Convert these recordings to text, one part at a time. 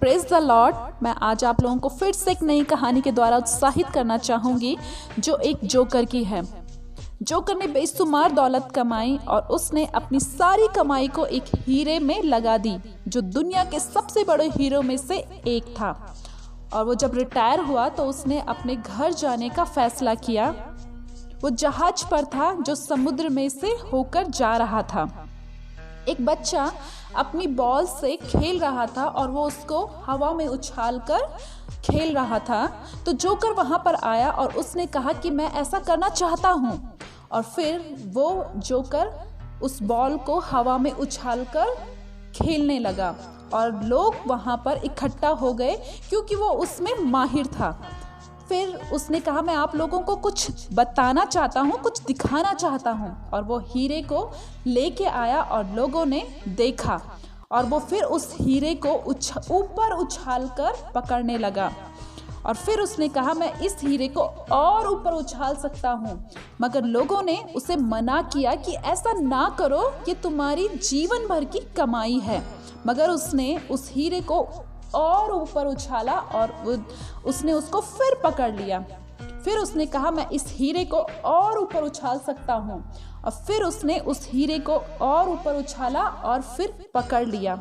Praise the Lord. मैं आज आप लोगों को फिर से एक नई कहानी के द्वारा उत्साहित करना चाहूंगी जो एक जोकर की है। जोकर ने बेशुमार दौलत कमाई और उसने अपनी सारी कमाई को एक हीरे में लगा दी जो दुनिया के सबसे बड़े हीरो में से एक था। और वो जब रिटायर हुआ तो उसने अपने घर जाने का फैसला किया। वो जहाज पर था जो समुद्र में से होकर जा रहा था। एक बच्चा अपनी बॉल से खेल रहा था और वो उसको हवा में उछालकर खेल रहा था। तो जोकर वहाँ पर आया और उसने कहा कि मैं ऐसा करना चाहता हूँ। और फिर वो जोकर उस बॉल को हवा में उछालकर खेलने लगा और लोग वहाँ पर इकट्ठा हो गए क्योंकि वो उसमें माहिर था। फिर उसने कहा मैं आप लोगों को कुछ बताना चाहता हूँ, कुछ दिखाना चाहता हूँ। और वो हीरे को लेके आया और लोगों ने देखा और वो फिर उस हीरे को ऊपर उछालकर पकड़ने लगा। और फिर उसने कहा मैं इस हीरे को और ऊपर उछाल सकता हूँ, मगर लोगों ने उसे मना किया कि ऐसा ना करो, ये तुम्हारी जीवन भर की कमाई है। मगर उसने उस हीरे को और ऊपर उछाला और उसने उसको फिर पकड़ लिया। फिर उसने कहा मैं इस हीरे को और ऊपर उछाल सकता हूँ, और फिर उसने उस हीरे को और ऊपर उछाला और फिर पकड़ लिया।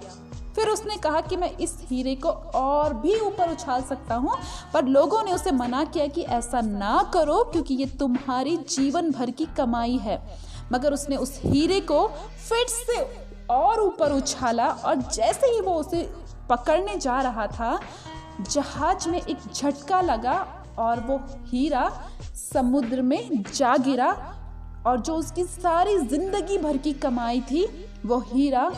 फिर उसने कहा कि मैं इस हीरे को और भी ऊपर उछाल सकता हूँ, पर लोगों ने उसे मना किया कि ऐसा ना करो क्योंकि ये तुम्हारी जीवन भर की कमाई है। मगर उसने उस हीरे को फिर से और ऊपर उछाला और जैसे ही वो उसे पकड़ने जा रहा था, जहाज में एक झटका लगा और वो हीरा समुद्र में जा गिरा और जो उसकी सारी जिंदगी भर की कमाई थी वो हीरा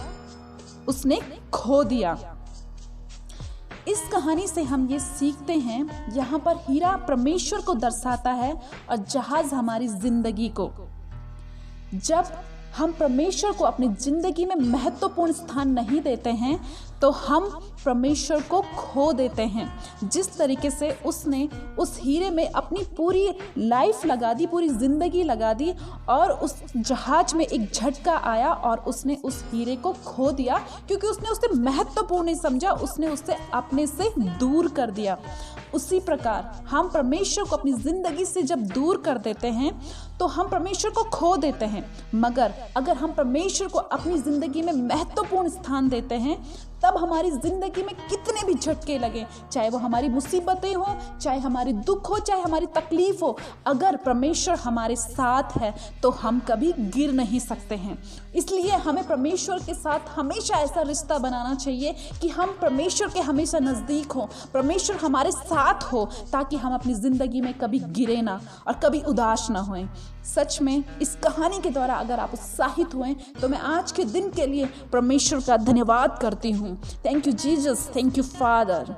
उसने खो दिया। इस कहानी से हम ये सीखते हैं, यहाँ पर हीरा परमेश्वर को दर्शाता है और जहाज हमारी जिंदगी को। जब हम परमेश्वर को अपनी जिंदगी में महत्वपूर्ण स्थान नहीं देते हैं तो हम परमेश्वर को खो देते हैं। जिस तरीके से उसने उस हीरे में अपनी पूरी लाइफ लगा दी, पूरी जिंदगी लगा दी, और उस जहाज में एक झटका आया और उसने उस हीरे को खो दिया क्योंकि उसने उसे महत्वपूर्ण नहीं समझा, उसने उसे अपने से दूर कर दिया। उसी प्रकार हम परमेश्वर को अपनी जिंदगी से जब दूर कर देते हैं तो हम परमेश्वर को खो देते हैं। मगर अगर हम परमेश्वर को अपनी जिंदगी में महत्वपूर्ण स्थान देते हैं तब हमारी जिंदगी में कितने भी झटके लगे, चाहे वो हमारी मुसीबतें हो, चाहे हमारी दुख हो, चाहे हमारी तकलीफ हो, अगर परमेश्वर हमारे साथ है तो हम कभी गिर नहीं सकते हैं। इसलिए हमें परमेश्वर के साथ हमेशा ऐसा रिश्ता बनाना चाहिए कि हम परमेश्वर के हमेशा नज़दीक हो, परमेश्वर हमारे साथ हो, ताकि हम अपनी ज़िंदगी में कभी गिरे ना और कभी उदास ना होएं। सच में इस कहानी के द्वारा अगर आप उत्साहित हुए तो मैं आज के दिन के लिए परमेश्वर का धन्यवाद करती हूँ। Thank you Jesus, thank you father.